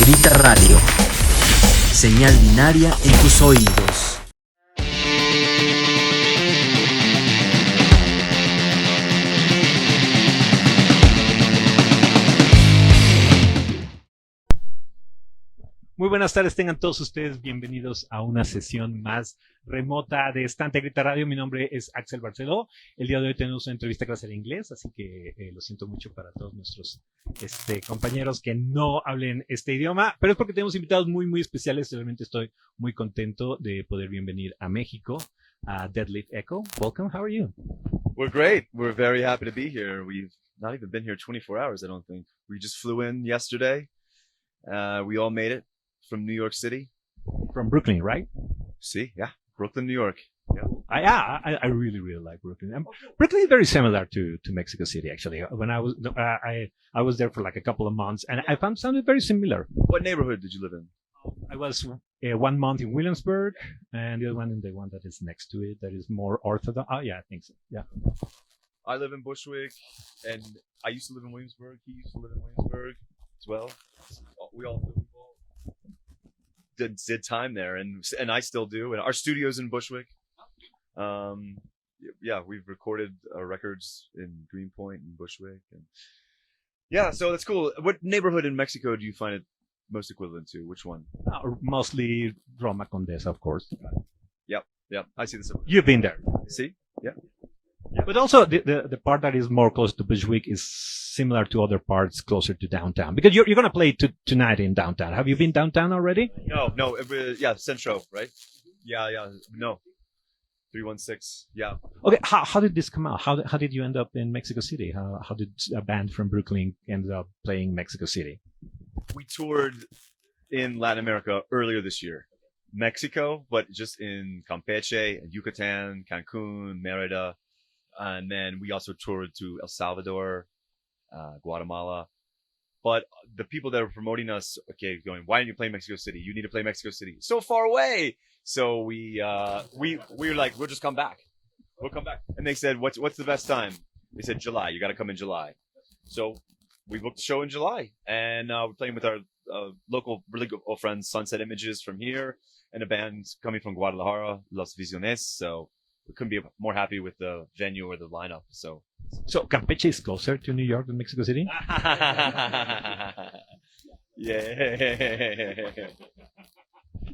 Grita Radio. Señal binaria en tus oídos. Muy buenas tardes, tengan todos ustedes bienvenidos a una sesión más remota de Estante Grita Radio. Mi nombre es Axel Barceló. El día de hoy tenemos una entrevista que va a ser en inglés, así que lo siento mucho para todos nuestros compañeros que no hablen este idioma, pero es porque tenemos invitados muy especiales. Realmente estoy muy contento de poder bienvenir a México, a Deadlift Echo. Welcome, how are you? We're great. We're very happy to be here. We've not even been here 24 hours, I don't think. We just flew in yesterday. We all made it. From New York City. From Brooklyn, right? See, yeah, Brooklyn, New York. Yeah, I really like Brooklyn. Brooklyn is very similar to Mexico City, actually. When I was there for like a couple of months, and I found something very similar. What neighborhood did you live in? I was 1 month in Williamsburg, and the other one in the one that is next to it, that is more orthodox. Oh, yeah, I think so. Yeah. I live in Bushwick, and I used to live in Williamsburg. He used to live in Williamsburg as well. We all did time there, and I still do. And our studio's in Bushwick. Yeah, we've recorded our records in Greenpoint and Bushwick, and yeah, so that's cool. What neighborhood in Mexico do you find it most equivalent to? Which one? Mostly Roma Condesa, of course. Yep. I see the. You've been there. See? Yeah. But also the part that is more close to Bushwick is similar to other parts closer to downtown, because you're going to play tonight in downtown. Have you been downtown already? No. Yeah, Centro, right? Yeah. No. 316. Yeah. Okay. How did this come out? How did you end up in Mexico City? How did a band from Brooklyn end up playing Mexico City? We toured in Latin America earlier this year. Mexico, but just in Campeche, Yucatan, Cancun, Merida. And then we also toured to El Salvador, Guatemala. But the people that were promoting us, going, why didn't you play Mexico City? You need to play Mexico City. So far away. So we were like, we'll just come back. We'll come back. And they said, what's the best time? They said July. You got to come in July. So we booked the show in July, and we're playing with our local really good friends, Sunset Images from here, and a band coming from Guadalajara, Los Visiones. So we couldn't be more happy with the venue or the lineup. So Campeche is closer to New York than Mexico City? Yeah.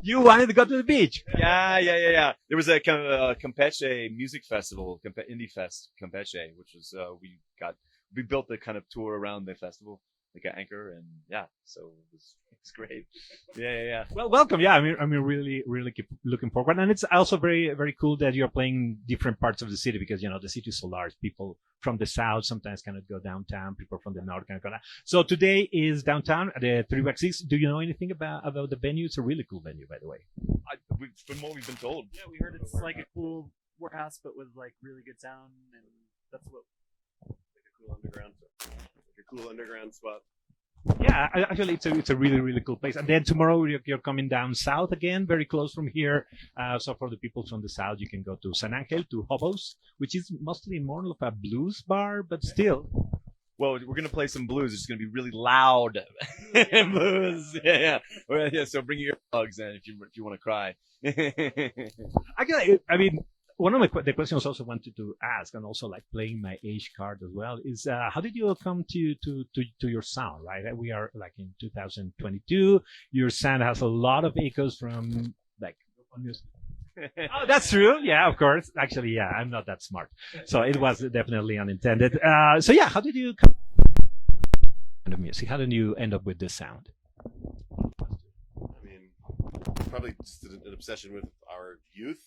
You wanted to go to the beach. Yeah. There was a Campeche music festival, Indie Fest Campeche, which was we built the kind of tour around the festival, like an anchor, and yeah, so it's great. Yeah. Well, welcome. Yeah, I mean, really keep looking forward, and it's also very cool that you're playing different parts of the city, because the city is so large. People from the south sometimes cannot go downtown. People from the north cannot go down. So today is downtown at the 3x6. Do you know anything about the venue? It's a really cool venue, by the way. From what we've been told. Yeah, we heard it's like a cool warehouse, but with like really good sound, and that's what. Like a cool underground spot. Yeah, actually, it's a really cool place. And then tomorrow you're coming down south again, very close from here. So for the people from the south, you can go to San Angel, to Hobos, which is mostly more of a blues bar, but still. Well, we're gonna play some blues. It's gonna be really loud blues. Yeah. So bring your earplugs in if you want to cry. Actually, I mean, one of the questions I also wanted to ask, and also like playing my age card as well, is how did you come to your sound, right? We are like in 2022. Your sound has a lot of echoes from like music. Oh, that's true. Yeah, of course. Actually, yeah, I'm not that smart, so it was definitely unintended. So yeah, how did you come to music? How did you end up with this sound? I mean, probably just an obsession with our youth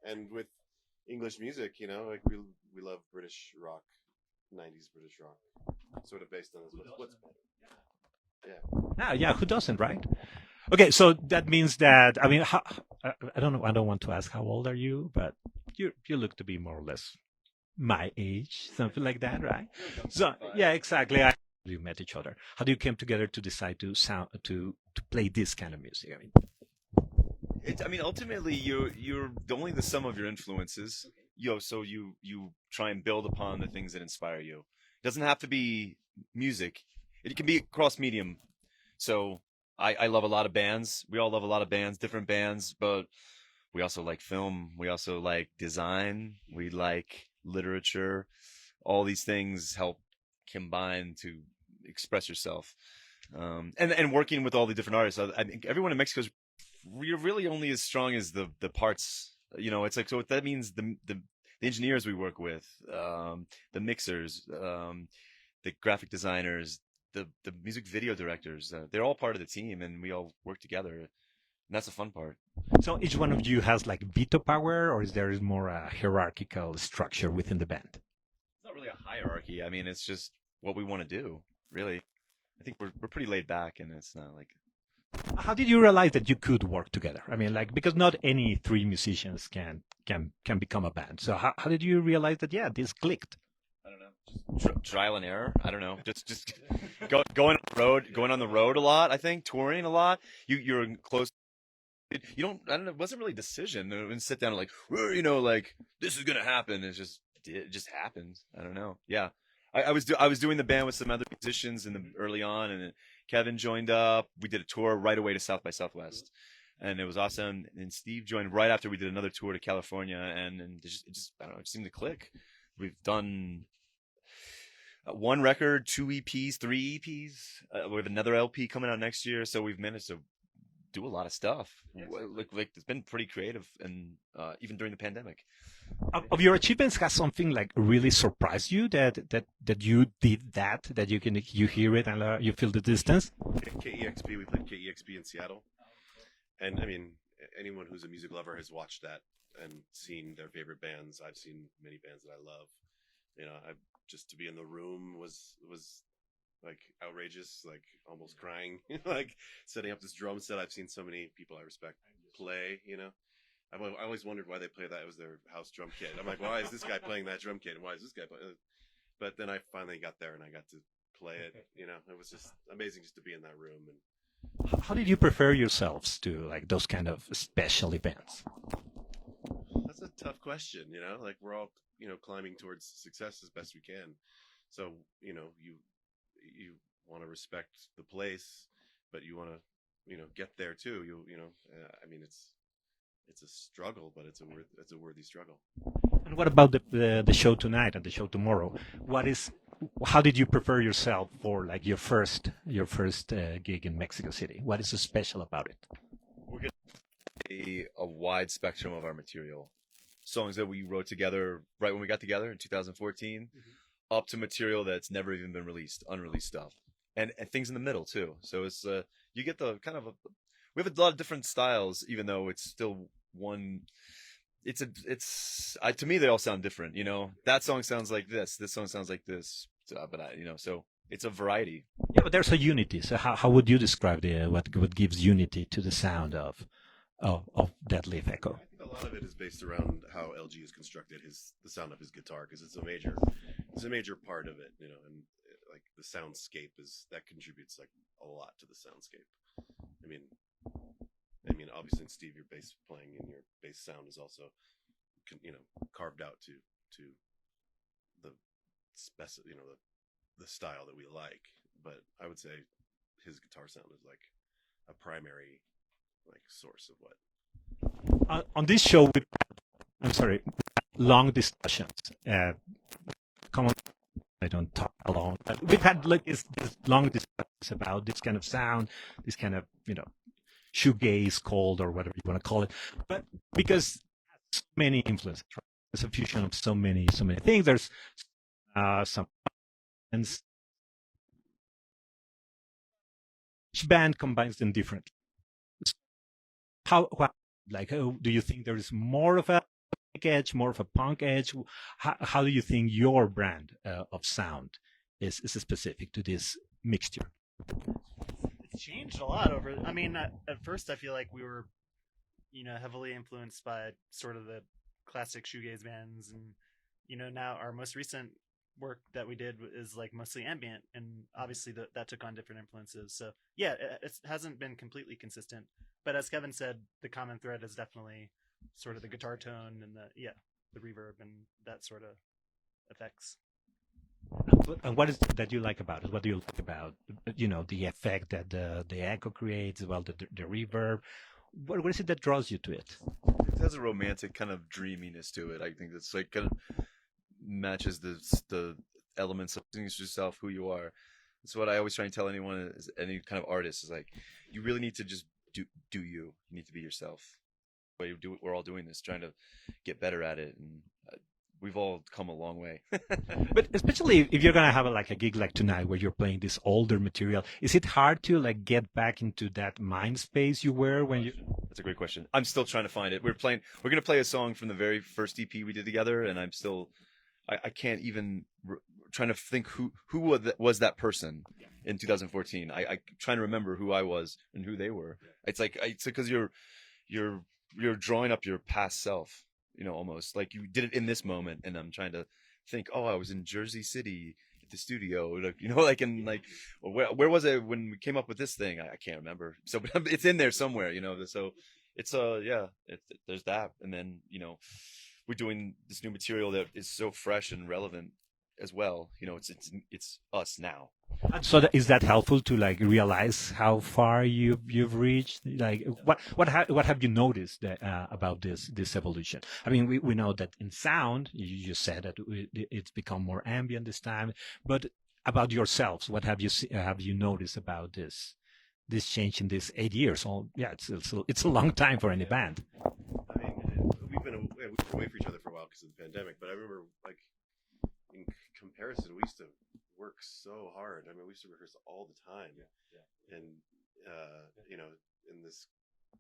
and with English music, like we love British rock, 90s British rock, sort of based on what's better. Yeah, who doesn't, right? Okay, so that means that, I mean, I don't know, I don't want to ask how old are you, but you look to be more or less my age, something like that, right? So yeah, exactly. You met each other. How do you come together to decide to play this kind of music? I mean, ultimately, you're only the sum of your influences. So you try and build upon the things that inspire you. It doesn't have to be music. It can be cross medium. So I love a lot of bands. We all love a lot of bands, different bands, but we also like film. We also like design. We like literature. All these things help combine to express yourself. And working with all the different artists, I think everyone in Mexico is really only as strong as the parts. It's like, so that means the engineers we work with, the mixers, the graphic designers, the music video directors, they're all part of the team, and we all work together. And that's the fun part. So each one of you has like veto power, or is there more a hierarchical structure within the band? It's not really a hierarchy. I mean, it's just what we want to do, really. I think we're pretty laid back, and it's not like. How did you realize that you could work together? I mean, like, because not any three musicians can become a band. So how did you realize that, yeah, this clicked? I don't know. Just trial and error. I don't know. Just going on the road a lot. I think touring a lot. You're close. You don't. I don't know. It wasn't really a decision. And sit down and like this is gonna happen. It just happened. I don't know. Yeah. I was doing the band with some other musicians early on, and Kevin joined up. We did a tour right away to South by Southwest, and it was awesome. And Steve joined right after we did another tour to California, and it just I don't know, it seemed to click. We've done one record, 2 EPs, 3 EPs. We have another LP coming out next year, so we've managed to do a lot of stuff. Like it's been pretty creative, and even during the pandemic. Of your achievements, has something like really surprised you that you did that you hear it and you feel the distance? KEXP, we played KEXP in Seattle, and I mean, anyone who's a music lover has watched that and seen their favorite bands. I've seen many bands that I love. Just to be in the room was like outrageous, like almost crying, like setting up this drum set. I've seen so many people I respect play, I always wondered why they play that. It was their house drum kit. I'm like, why is this guy playing that drum kit? And why is this guy playing? But then I finally got there and I got to play it. It was just amazing just to be in that room. And how did you prepare yourselves to like those kind of special events? That's a tough question. Like we're all climbing towards success as best we can. So you want to respect the place, but you want to get there too. I mean it's a struggle, but it's a worthy struggle. And what about the show tonight and the show tomorrow? How did you prepare yourself for like your first gig in Mexico City? What is so special about it? We're going to a wide spectrum of our material. Songs that we wrote together right when we got together in 2014, up to material that's never even been released, unreleased stuff, and things in the middle too. So it's you get the kind of we have a lot of different styles, even though it's still one. To me they all sound different. That song sounds like this song sounds like this, but so it's a variety. Yeah, but there's a unity. So how would you describe what gives unity to the sound of Dead Leaf Echo? I think a lot of it is based around how LG has constructed the sound of his guitar, because it's a major part of it, and like the soundscape that contributes like a lot to the soundscape. I mean, obviously, Steve, your bass playing and your bass sound is also, carved out to the the style that we like. But I would say his guitar sound is like a primary source of what. On this show, long discussions. Come on, I don't talk alone. But we've had like this long discussions about this kind of sound, this kind of shoegaze, cold, or whatever you want to call it. But because so many influences, right? There's a fusion of so many things. There's some, and each band combines them differently. Do you think there is more of a edge, more of a punk edge? How do you think your brand of sound is specific to this mixture? It's changed a lot over. I mean, at first I feel like we were, heavily influenced by sort of the classic shoegaze bands, and now our most recent work that we did is like mostly ambient, and obviously that took on different influences. So yeah, it hasn't been completely consistent, but as Kevin said, the common thread is definitely sort of the guitar tone and the reverb and that sort of effects. And what is that you like about it? What do you like about, the effect that the echo creates, well, the reverb? What is it that draws you to it? It has a romantic kind of dreaminess to it. I think that's like kind of matches the elements of things yourself, who you are. That's what I always try and tell anyone, is any kind of artist, is like, you really need to just do you. You need to be yourself. We're all doing this, trying to get better at it, and we've all come a long way. But especially if you're gonna have a gig like tonight where you're playing this older material, is it hard to get back into that mind space you were when you? That's a great question. I'm still trying to find it. We're gonna play a song from the very first EP we did together, and I'm still, I can't even trying to think who was that person in 2014. I trying to remember who I was and who they were. It's because you're drawing up your past self, almost like you did it in this moment, and I'm trying to think, oh, I was in Jersey City at the studio, where was I when we came up with this thing? I can't remember. So but it's in there somewhere, so it's there's that. And then we're doing this new material that is so fresh and relevant as well. It's us now. So is that helpful to realize how far you've reached? What have you noticed about this evolution? I mean, we know that in sound, you just said that it's become more ambient this time. But about yourselves, what have you noticed about this change in these 8 years? It's a long time for any band. I mean, we've been away from each other for a while because of the pandemic. But I remember, in comparison, we used to work so hard. I mean, we used to rehearse all the time. And in this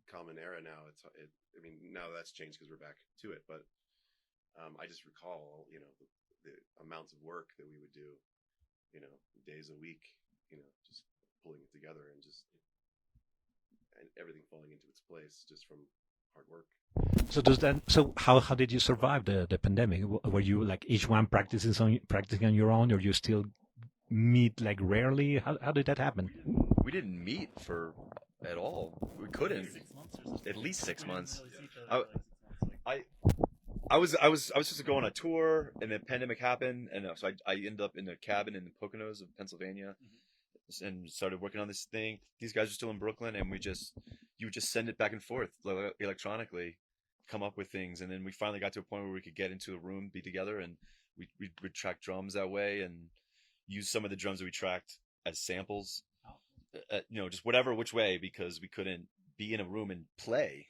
common era now, now that's changed because we're back to it. But I just recall, the amounts of work that we would do, days a week, just pulling it together and everything falling into its place just from hard work. So how did you survive the pandemic? Were you each one practicing on your own, or you still meet rarely? How did that happen? We didn't meet at all. We couldn't. 6 months or something. At least 6 months. We didn't really see each other for 6 months. I was supposed to go on a tour, and the pandemic happened, and so I ended up in a cabin in the Poconos of Pennsylvania, and started working on this thing. These guys are still in Brooklyn, and you would just send it back and forth electronically, come up with things, and then we finally got to a point where we could get into a room, be together, and we would track drums that way, and use some of the drums that we tracked as samples, just which way, because we couldn't be in a room and play,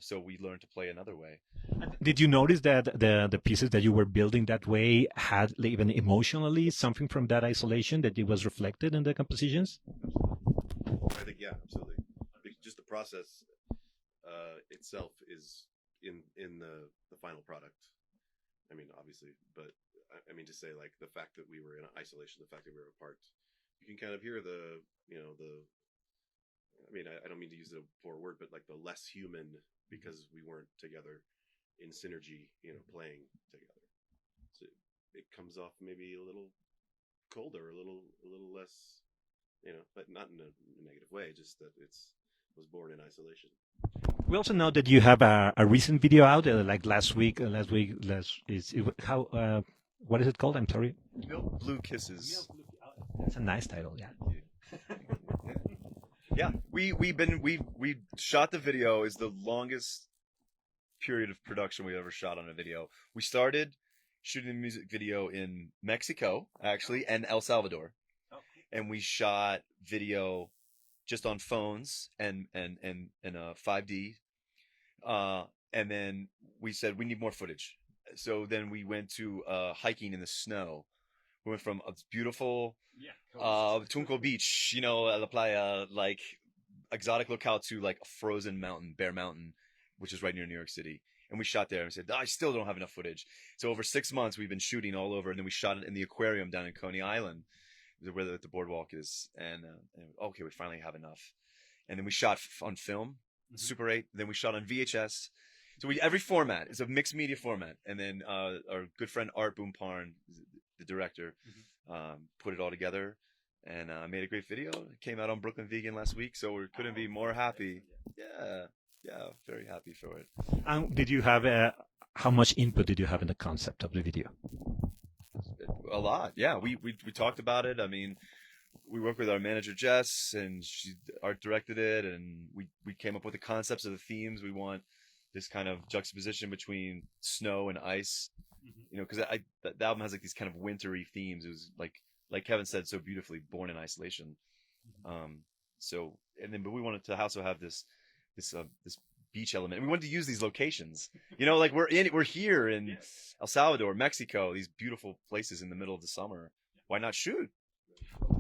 so we learned to play another way. Did you notice that the pieces that you were building that way had even emotionally something from that isolation that it was reflected in the compositions? I think, yeah, absolutely. Just the process itself is in the final product. I mean, obviously, but I mean to say the fact that we were in isolation, the fact that we were apart, you can kind of hear I mean, I don't mean to use a poor word, but the less human, because we weren't together in synergy, playing together. So it comes off maybe a little colder, a little less, but not in a negative way, just that was born in isolation. We also know that you have a recent video out, last week. What is it called? I'm sorry. Milk Blue Kisses. That's a nice title, yeah. Yeah, we shot the video. Is the longest period of production we ever shot on a video. We started shooting the music video in Mexico, actually, and El Salvador, and we shot video just on phones and 5D, and then we said we need more footage. So then we went to hiking in the snow. We went from a beautiful Tunco Beach, La Playa, exotic locale, to a frozen mountain, Bear Mountain, which is right near New York City. And we shot there and said, I still don't have enough footage. So over 6 months, we've been shooting all over. And then we shot it in the aquarium down in Coney Island, where the boardwalk is. And okay, we finally have enough. And then we shot on film, Super 8. Then we shot on VHS. So every format is a mixed media format. And then our good friend Art Boomparn, the director, put it all together. And made a great video. It came out on Brooklyn Vegan last week, so we couldn't be more happy. Yeah, very happy for it. Did you have how much input did you have in the concept of the video? A lot. Yeah, we talked about it. I mean, we worked with our manager Jess, and she art directed it, and we came up with the concepts of the themes. We want this kind of juxtaposition between snow and ice, you know, because the album has like these kind of wintry themes. It was like Kevin said so beautifully, born in isolation. So but we wanted to also have this beach element. And we wanted to use these locations. You know, like we're here in El Salvador, Mexico, these beautiful places in the middle of the summer. Why not shoot?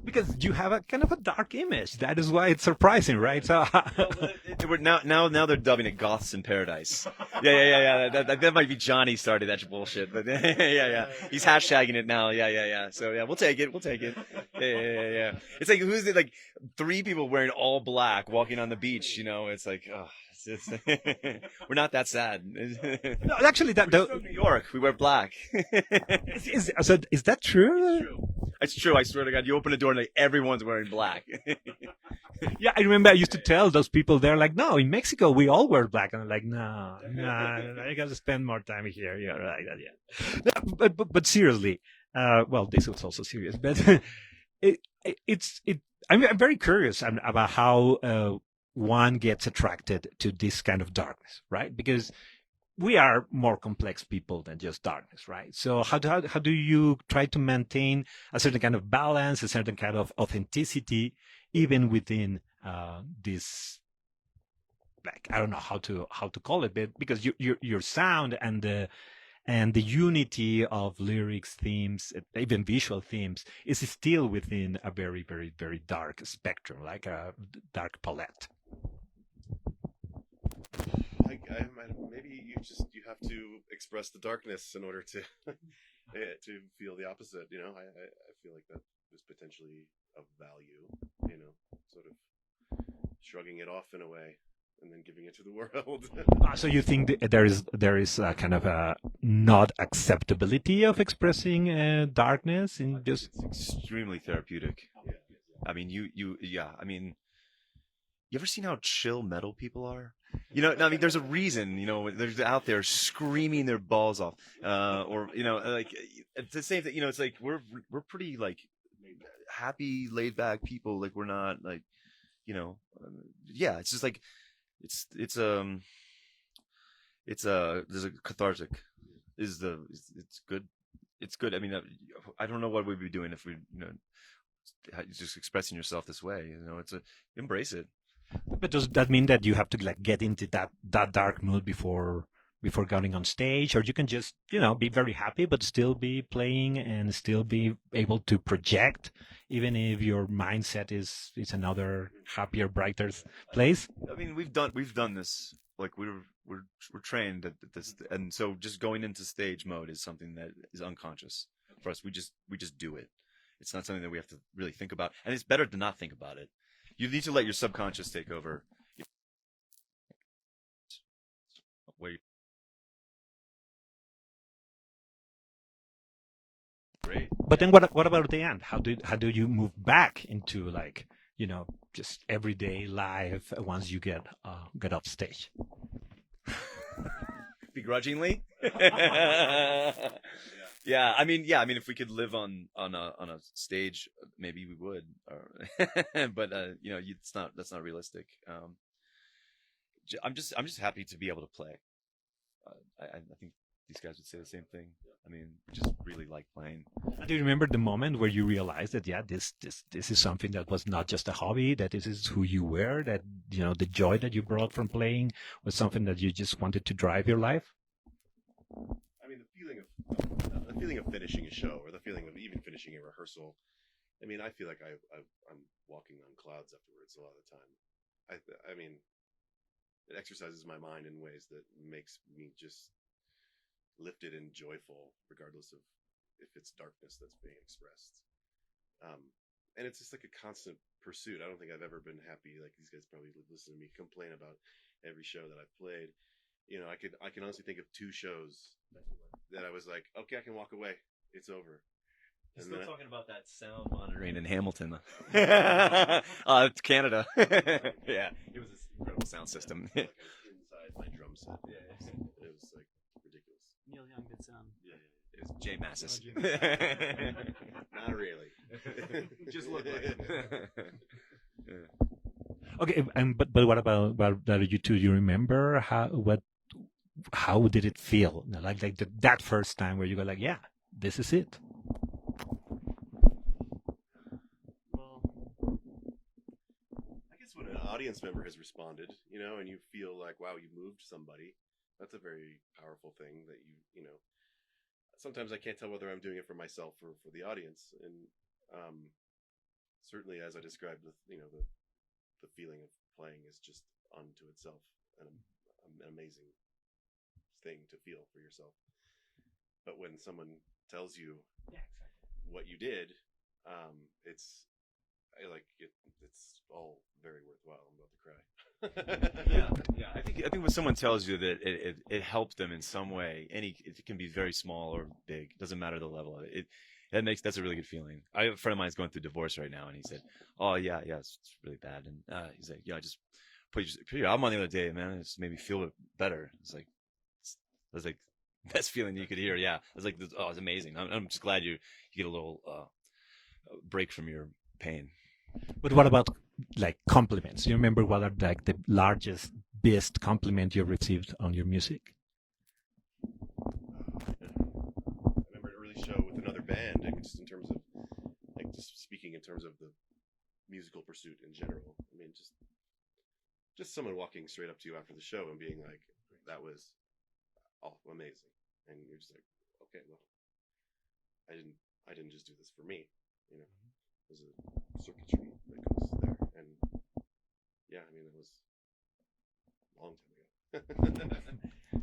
Because you have a kind of a dark image. That is why it's surprising, right? So Now they're dubbing it Goths in Paradise. Yeah. That might be Johnny started that bullshit, but yeah. He's hashtagging it now. Yeah. So yeah, we'll take it. Yeah. It's like who's it? Like 3 people wearing all black walking on the beach. You know, it's like we're not that sad. no, actually, We're from New York. We wear black. is that true? It's true. I swear to God, you open a door and like everyone's wearing black. Yeah, I remember I used to tell those people, they're like, no, in Mexico, we all wear black. And I'm like, no, I got to spend more time here. Yeah, right. Yeah. But seriously, well, this was also serious, but I'm very curious about how one gets attracted to this kind of darkness, right? Because we are more complex people than just darkness, right? So how do you try to maintain a certain kind of balance, a certain kind of authenticity, even within this, like, I don't know how to call it, but because your sound and the unity of lyrics, themes, even visual themes is still within a very, very, very dark spectrum, like a dark palette. Maybe you have to express the darkness in order to to feel the opposite. You know, I feel like that is potentially of value. You know, sort of shrugging it off in a way and then giving it to the world. So you think there is a kind of a not acceptability of expressing darkness in just It's extremely therapeutic. Yeah. I mean, I mean, you ever seen how chill metal people are? You know, I mean, there's a reason, you know, they're out there screaming their balls off. Or, you know, like, it's the same thing, you know, it's like, we're pretty, like, happy, laid back people. Like, we're not, like, you know, yeah, it's just like, there's a cathartic, it's good. It's good. I mean, I don't know what we'd be doing if we, you know, just expressing yourself this way, you know, embrace it. But does that mean that you have to like get into that dark mood before going on stage, or you can just, you know, be very happy but still be playing and still be able to project, even if your mindset is another happier, brighter place? I mean, we've done this. Like we're trained at this, and so just going into stage mode is something that is unconscious for us. We just do it. It's not something that we have to really think about, and it's better to not think about it. You need to let your subconscious take over. Great. But then what about the end? How do you move back into, like, you know, just everyday life once you get off stage? Begrudgingly. Yeah, I mean, if we could live on a stage, maybe we would. But you know, that's not realistic. I'm just happy to be able to play. I think these guys would say the same thing. I mean, we just really like playing. Do you remember the moment where you realized that, yeah, this is something that was not just a hobby, that this is who you were, that, you know, the joy that you brought from playing was something that you just wanted to drive your life? I mean, the feeling of finishing a show, or the feeling of even finishing a rehearsal. I mean, I feel like I'm walking on clouds afterwards a lot of the time. I mean, it exercises my mind in ways that makes me just lifted and joyful, regardless of if it's darkness that's being expressed. And it's just like a constant pursuit. I don't think I've ever been happy. Like, these guys probably listen to me complain about every show that I've played. You know, I can honestly think of 2 shows that I was like, okay, I can walk away. It's over. He's still talking about that sound monitoring in Hamilton. It's Canada. Yeah, it was this incredible sound system. Like I was inside my drum set. Yeah. It was like ridiculous. Neil Young did sound. Yeah. It's Jay Massis. Oh, Jay Not really. Just look like it. Okay, and but what about you two? You remember how did it feel? Like that first time where you go like, yeah, this is it. Well, I guess when an audience member has responded, you know, and you feel like, wow, you moved somebody, that's a very powerful thing that you know, sometimes I can't tell whether I'm doing it for myself or for the audience. And certainly as I described with, you know, the feeling of playing is just unto itself an amazing thing to feel for yourself. But when someone tells you what you did, it's all very worthwhile. I'm about to cry. Yeah. I think when someone tells you that it helped them in some way, it can be very small or big. It doesn't matter the level of it. That's a really good feeling. I have a friend of mine is going through divorce right now, and he said, "Oh yeah, it's really bad." And he's like, "Yeah, I just put your album on the other day, man. It just made me feel better." I was like, best feeling you could hear. Yeah, I was like, "Oh, it's amazing." I'm just glad you get a little break from your pain. But what about like compliments? You remember what are like the largest, best compliment you received on your music? I remember an early show with another band, and just in terms of, like, just speaking in terms of the musical pursuit in general. I mean, just someone walking straight up to you after the show and being like, "That was amazing," and you're just like, "Okay, well, I didn't just do this for me, you know. There's a circuitry that goes there, and yeah, I mean, it was a long time ago."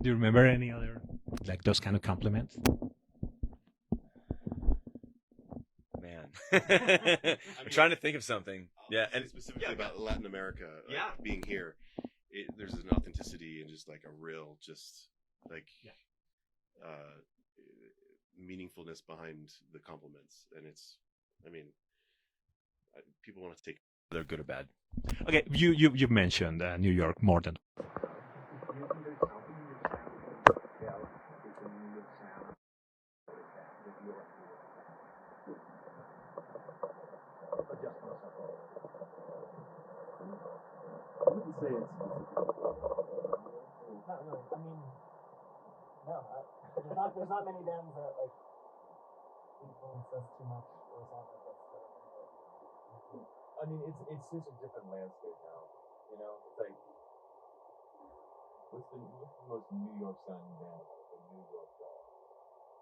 Do you remember any other like those kind of compliments? Man, I'm trying to think of something. Yeah, and specifically about Latin America, Yeah. being here, there's an authenticity and just like a real, just like meaningfulness behind the compliments, and I mean, people want to take they're good or bad. Okay, you mentioned New York more than. There's not many bands that like influence us too much or something like that. I mean, it's such a different landscape now. You know, it's like what's the most New York sounding band? The New York Dolls,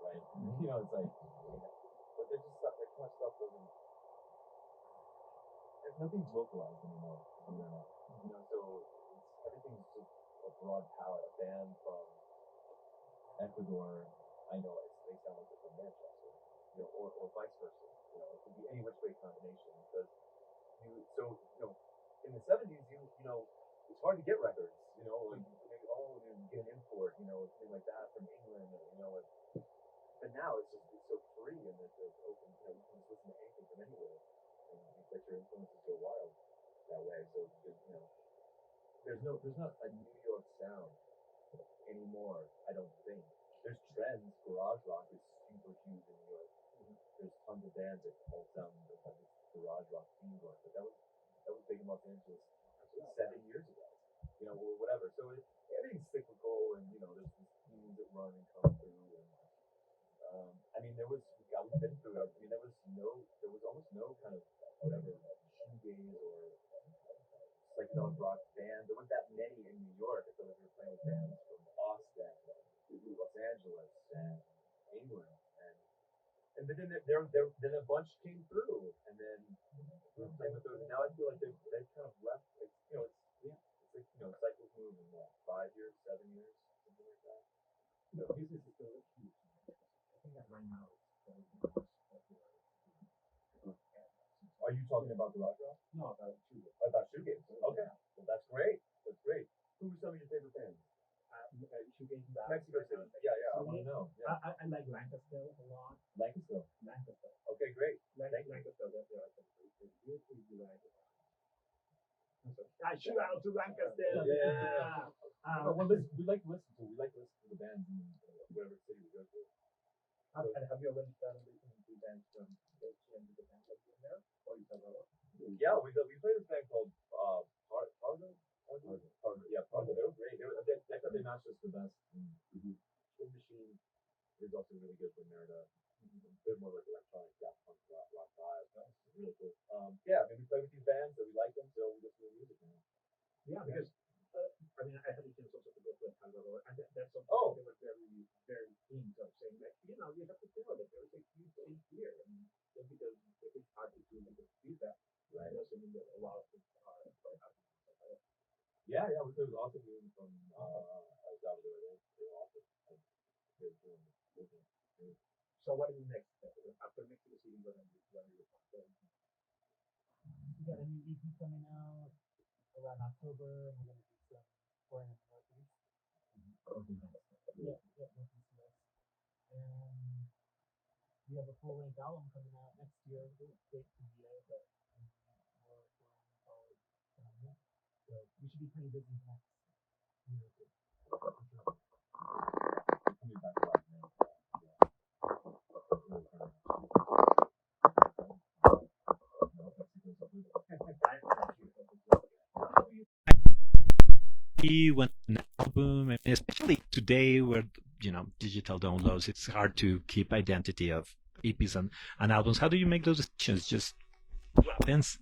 right? You know, it's like, but they're just stuff. That kind of stuff doesn't. Nothing's localized anymore. You know, so everything's just a broad palette. A band from Ecuador, I know they sound like they're from Manchester, you know, or vice versa. You know, it could be any which way combination because in the 70s, you know, it's hard to get records, you know, like maybe you get an import, you know, thing like that from England, you know, but now it's so free and it's open, you know, you can just listen to anything from anywhere and you let your influences go wild that way. So you know, there's not a New York sound anymore, I don't think. There's trends. Garage rock is super huge in New York. There's tons of bands that all sound like garage rock, theme rock, but that was big in Los Angeles 7 years ago, you know, or whatever. So everything's cyclical, and you know, there's these themes that run and come through. And I mean, we've been through it. I mean, there was almost no kind of whatever shoegaze or psychedelic rock band. There weren't that many in New York. I feel like we were playing with bands from Austin, Los Angeles, and England, and but then then a bunch came through, and then we were playing with those. And now I feel like they've kind of left. Like, you know, it's like, you know, cycles move in 5 years, 7 years, something like that. You know, music is still huge. I think that right now is much popular. Are you talking about garage rock? No, about shoegaze. About shoegaze. Okay, well that's great. That's great. Who are some of your favorite bands? Shoegaze. Mexico City. Yeah. I want to know. Yeah. I like Lancaster a lot. Lancaster. Okay, great. Lancaster, they're beautifully divided. I shoot out to Lancaster. Yeah. Well, we like to listen to the bands in whatever city we go to. And have you already started listening to bands from Turkey and Japan that you there? Or you have other? Yeah, we played this band called Pargo. Yeah, Pargo. They were great. They thought they matched us the best. Twin Machine is also really good for Merida. A bit more like electronic, jazz, punk, rock vibe. That's really cool. Yeah, I mean, we play with these bands, so we like them, so we listen to music now. Yeah, because I mean, I had a chance also to go to a Pango, and that's something they were very, very keen of saying that, you know, you have to feel that there's a huge thing here. I mean, just because it's hard to do feedback, right? Doesn't mean that a lot of things are quite happy. Yeah, we played with awesome music from El Salvador. They were awesome. So what is next? After Mexico City, what are you We got a new EP coming out around October. We're gonna do some touring in the Northeast. Yeah, Northeast US. And we have a full length album coming out next year. We're going to stay to VA, but more touring all around here. So we should be pretty busy the next year or two. coming back to life now? When an album, and especially today where digital downloads, it's hard to keep identity of EPs and albums. How do you make those decisions? Just happens.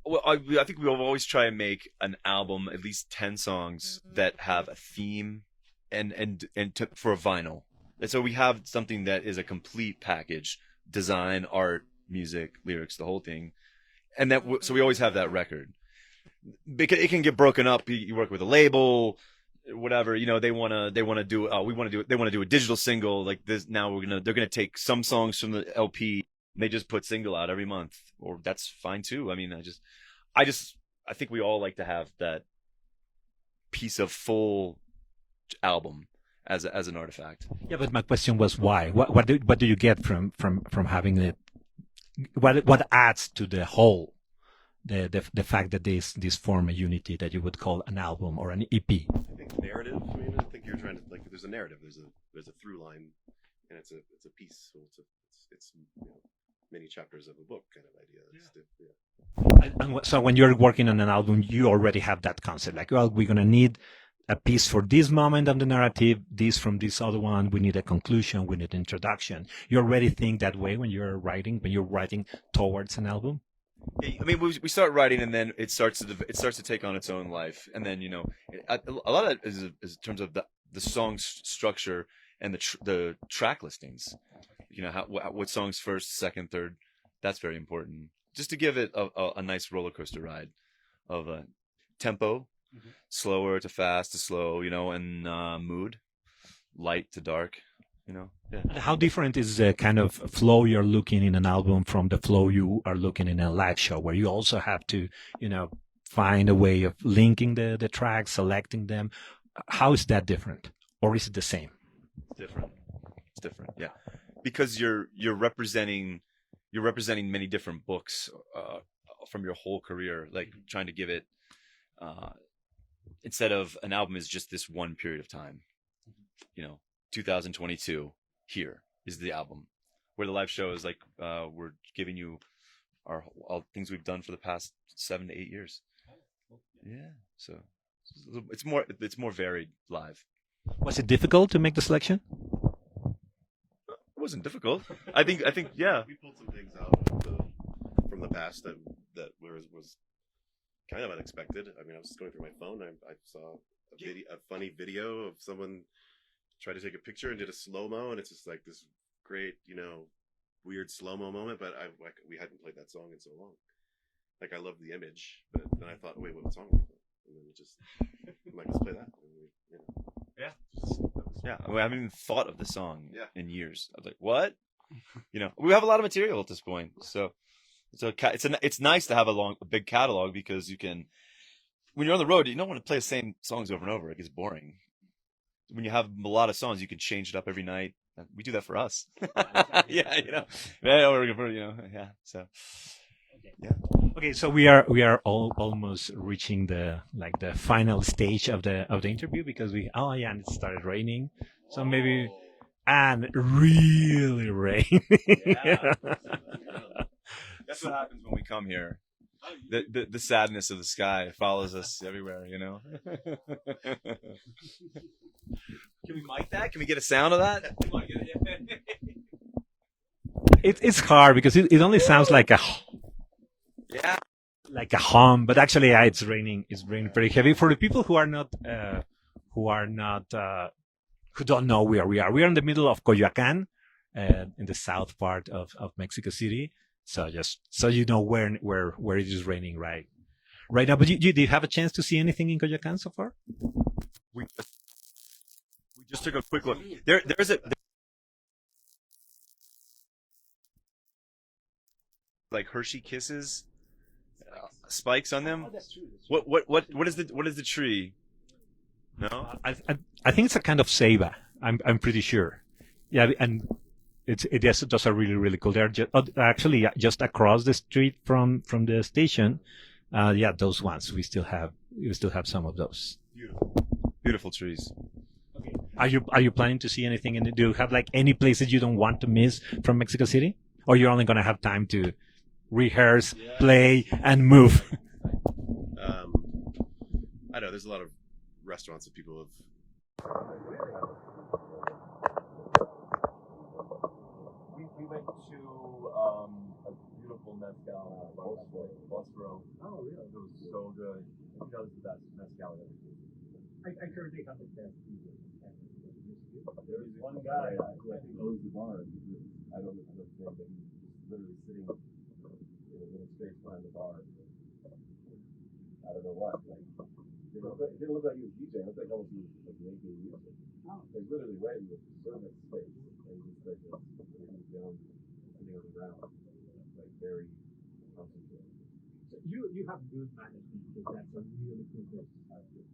Well, I think we'll always try and make an album, at least 10 songs that have a theme for a vinyl. And so we have something that is a complete package: design, art, music, lyrics, the whole thing. And so we always have that record. Because it can get broken up. You work with a label, whatever. They want to do. They want to do a digital single like this. Now they're gonna take some songs from the LP. And they just put single out every month, or that's fine too. I mean, I think we all like to have that piece of full album as an artifact. Yeah, but my question was why? What do you get from having it? What adds to the whole? The fact that this form a unity that you would call an album or an EP. I think narrative. I mean, I think you're trying to there's a narrative. There's a through line, and it's a piece. So it's many chapters of a book kind of idea. And so when you're working on an album, you already have that concept. Like, well, we're gonna need a piece for this moment of the narrative, this from this other one. We need a conclusion. We need introduction. You already think that way when you're writing towards an album. I mean, we start writing, and then it starts to take on its own life, and then a lot of it is in terms of the song's structure and the track listings. What songs first, second, third. That's very important, just to give it a nice roller coaster ride of tempo, slower to fast to slow, and mood, light to dark. Yeah. How different is the kind of flow you're looking in an album from the flow you are looking in a live show, where you also have to, find a way of linking the tracks, selecting them? How is that different, or is it the same? It's different. Yeah, because you're representing many different books from your whole career, like trying to give it instead of an album is just this one period of time. 2022 here is the album, where the live show is like we're giving you all things we've done for the past 7 to 8 years. Yeah, so it's more varied live. Was it difficult to make the selection? It wasn't difficult. I think yeah. We pulled some things out from the past that was kind of unexpected. I mean, I was going through my phone. I saw a funny video of someone tried to take a picture and did a slow-mo, and it's just like this great, weird slow-mo moment, but we hadn't played that song in so long. Like, I loved the image, but then I thought, wait, what song was that? And then I'm like, let's play that. Yeah. I haven't even thought of the song in years. I was like, what? We have a lot of material at this point, so it's nice to have a big catalog, because you can, when you're on the road, you don't want to play the same songs over and over. It gets boring. When you have a lot of songs, you can change it up every night. We do that for us. Yeah, yeah. So, yeah. Okay, so we are almost reaching the final stage of the interview, because and it started raining. So maybe and really rainy. Yeah. That's what happens when we come here. The sadness of the sky follows us everywhere, you know. Can we mic that? Can we get a sound of that? Come on, get it. It's hard because it only sounds like Yeah. a hum, but actually, yeah, it's raining. It's raining pretty heavy. For the people who don't know where we are, we are in the middle of Coyoacán, in the south part of Mexico City. So just so you know where it is raining right now. But you did you have a chance to see anything in Coyoacán so far? We just took a quick look. There's like Hershey Kisses spikes on them. What is the tree? No. I think it's a kind of ceiba. I'm pretty sure. Yeah, and those are really really cool. They're actually just across the street from the station. Yeah, those ones we still have some of those. Beautiful trees. Are you planning to see anything? And do you have like any places you don't want to miss from Mexico City, or you're only gonna have time to rehearse, play, and move? I know there's a lot of restaurants that people have. We went to a beautiful mezcal Bosforo. Oh, really? It was so good. That was the best mezcal I've ever seen. I heard they have the best music. There was one guy who I think owns the bar. I don't know his name, but he's literally sitting in a little space behind the bar. I don't know what. Like, it didn't look like he was DJing. It looked like almost he was like making music. Like literally right in the service space. And he's like, he was down, sitting on the ground, like very concentrated. So you have good management because that's a really good place to start with.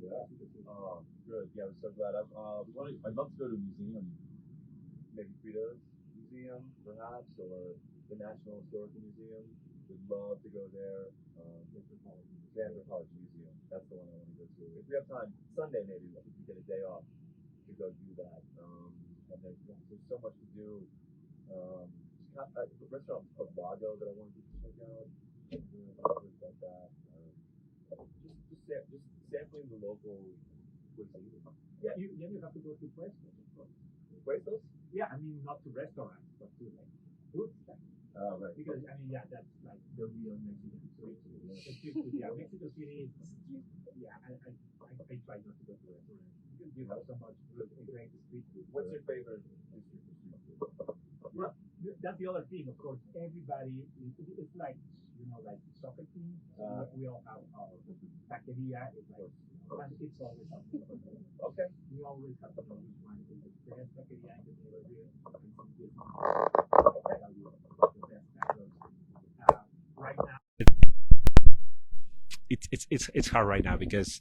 Yeah. Oh, good. Yeah, I'm so glad. I'd love to go to a museum, maybe Frida's Museum, perhaps, or the National Historical Museum. Would love to go there. The Anthropology Museum. That's the one I want to go to. If we have time, Sunday maybe, I think we get a day off to go do that. And then there's so much to do. The restaurant called Lago that I wanted to check out. About that. Just sampling the local cuisine. Yeah, you have to go to Puestos, of course. Puestos? Yeah, I mean not to restaurants, but to like food stands. Right. Because I mean, yeah, that's like the real Mexican street food. Yeah, Mexico City. Yeah, I try not to go to restaurants because you have so much great street food. What's your favorite street food? Well, that's the other thing. Of course, everybody. It's like like soccer team. We all have our taqueria. It's like, and it's always something. Okay. We always have to know which one is the best taqueria in the neighborhood. Right now, it's hard right now because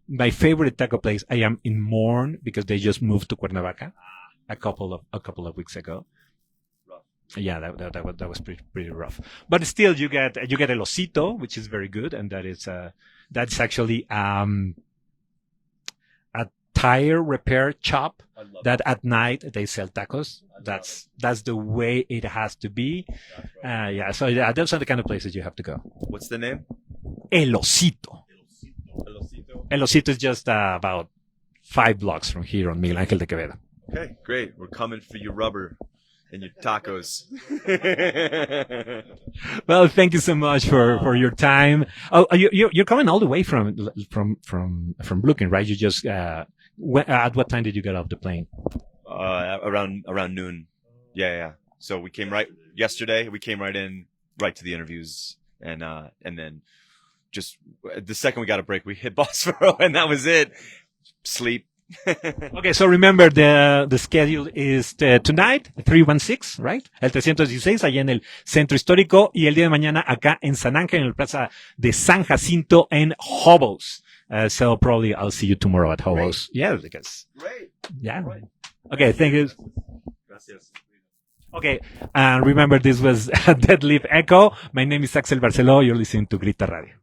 my favorite taco place. I am in mourn because they just moved to Cuernavaca a couple of weeks ago. Yeah, that was pretty rough. But still, you get El Osito, which is very good, and that's actually a tire repair shop that at night they sell tacos. That's the way it has to be. Yeah, so yeah, those are the kind of places you have to go. What's the name? El Osito. El Osito is just about 5 blocks from here on Miguel Ángel de Quevedo. Okay, great. We're coming for your rubber and your tacos. Well, thank you so much for your time. Oh, you're coming all the way from Brooklyn, right? You just at what time did you get off the plane? Around noon. Yeah. So we came yesterday. We came right to the interviews, and then just the second we got a break, we hit Bosforo, and that was it. Sleep. Okay, so remember the schedule is tonight, 316, right? El 316 allá en el Centro Histórico y el día de mañana acá en San Ángel, en la Plaza de San Jacinto en Hobos. So probably I'll see you tomorrow at Hobos. Great. Yeah, because. Great. Yeah. Right. Okay, thank you. Gracias. Okay, and remember this was Deadlift Echo. My name is Axel Barceló. You're listening to Grita Radio.